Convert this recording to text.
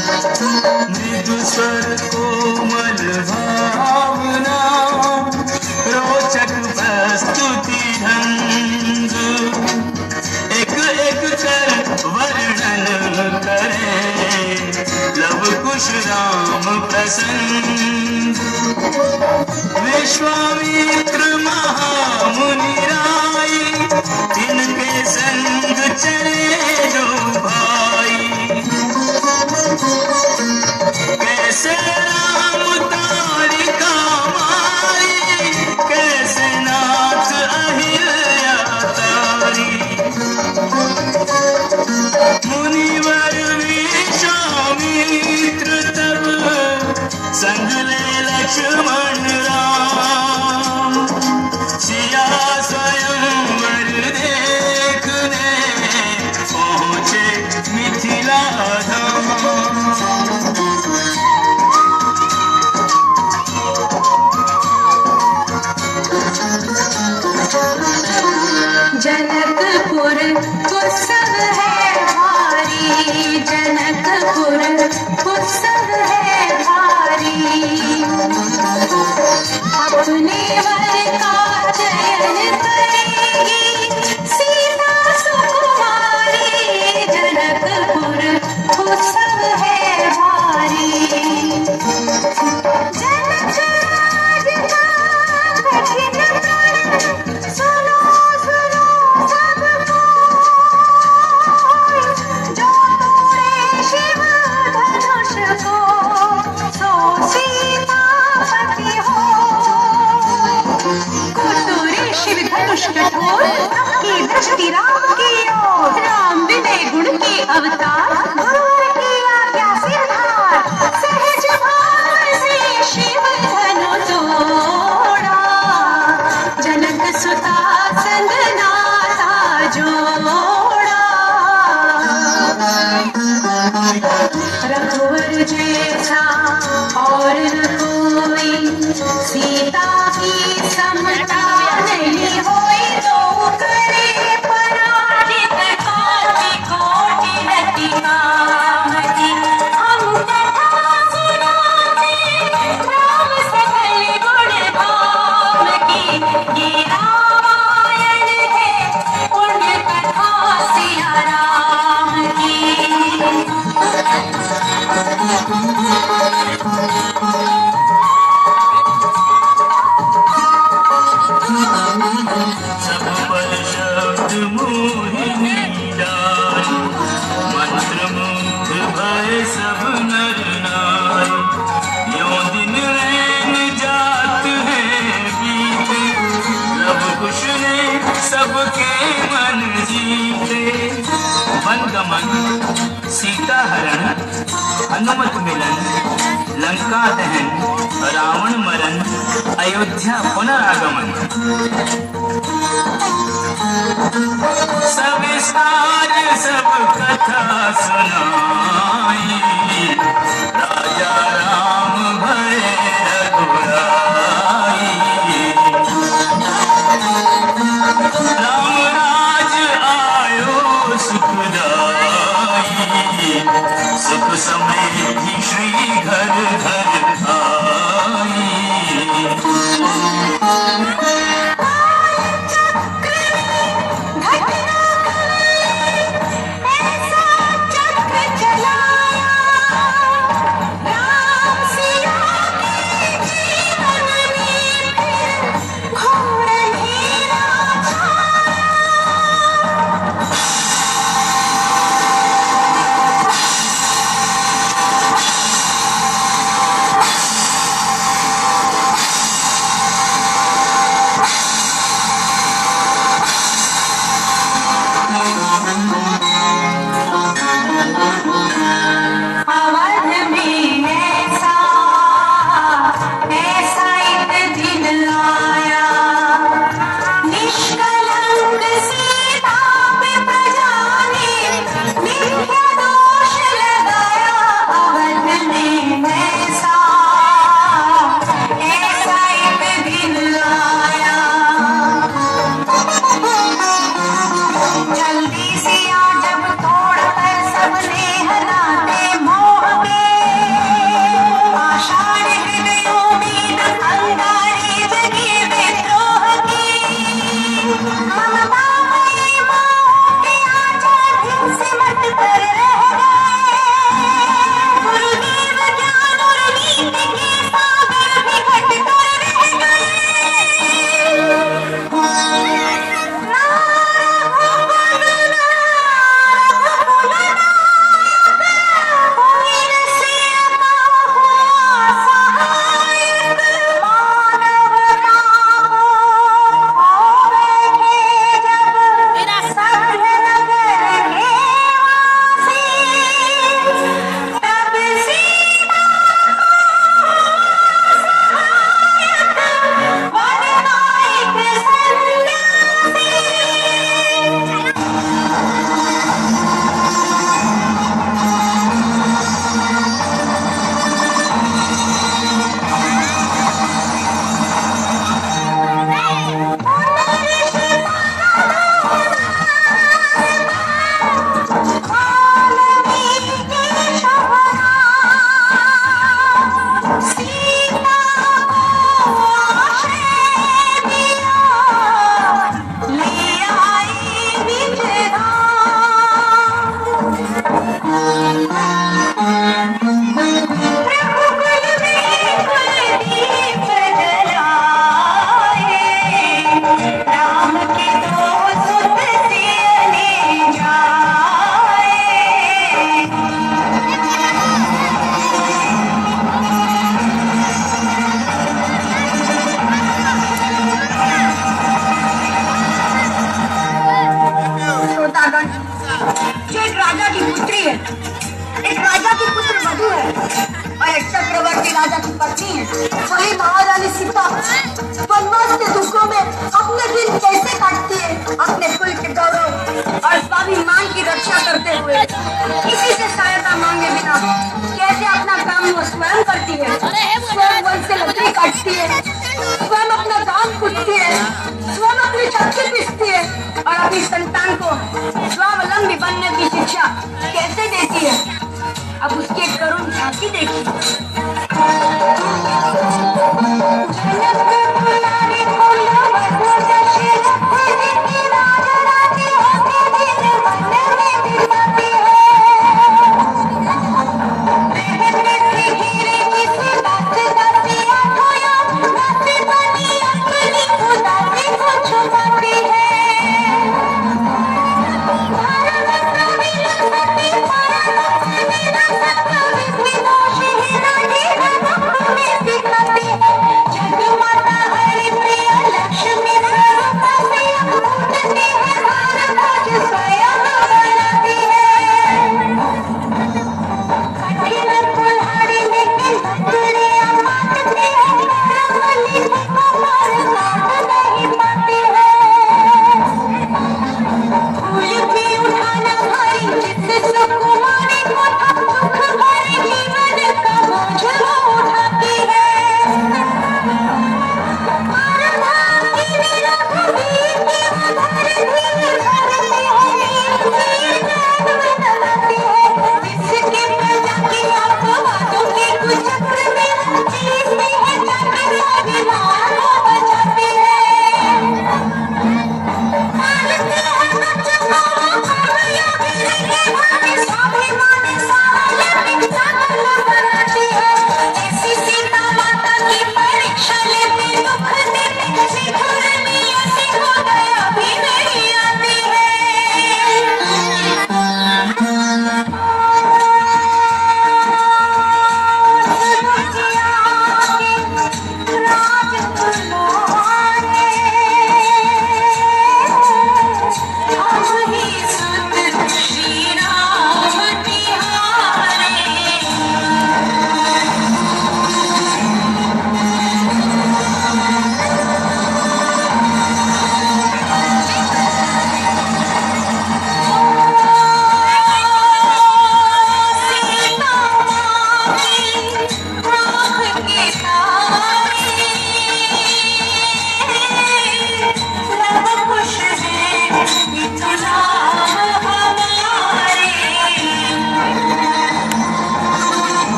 मृदु स्वर कोमल भावना रोचक प्रस्तुति ढंग एक एक कर वर्णन करे लव कुश राम प्रसन्न विश्वामित्र महामुनि राय जिनके संग चले दो भाई कैसे राम तारिका मारी कैसे नाथ अहिल्या तारी मुनिवर विश्वामित्र तब संग ले लक्ष्मण राम सिया स्वयंवर देखने सब पर शब्द मोहिनी डाली, मंत्र मुग्ध भय सब नर नारी। यों दिन रैन जात है बीते, लब कुश ने सबके मन जीते। वन गमन, सीता हरण, हनुमत मिलन, लंका दहन, रावण मरण, अयोध्या पुनरागमन। सविस्तार सब कथा सुनाई, राजा राम भय रघुराई। राम राज आयो सुखदाई, सुख समृद्धि श्री घर घर आई। वही महारानी सीता वनवास के दुखों में अपने दिन कैसे काटती है, अपने कुल के गौरव और स्वाभिमान की रक्षा करते हुए किसी से सहायता मांगे बिना कैसे अपना काम वो स्वयं करती है। स्वयं वन से लकड़ी काटती है, स्वयं अपना काम पूछती है, स्वयं अपनी शक्ति पीसती है और अपनी संतान को स्वावलंबी बनने की शिक्षा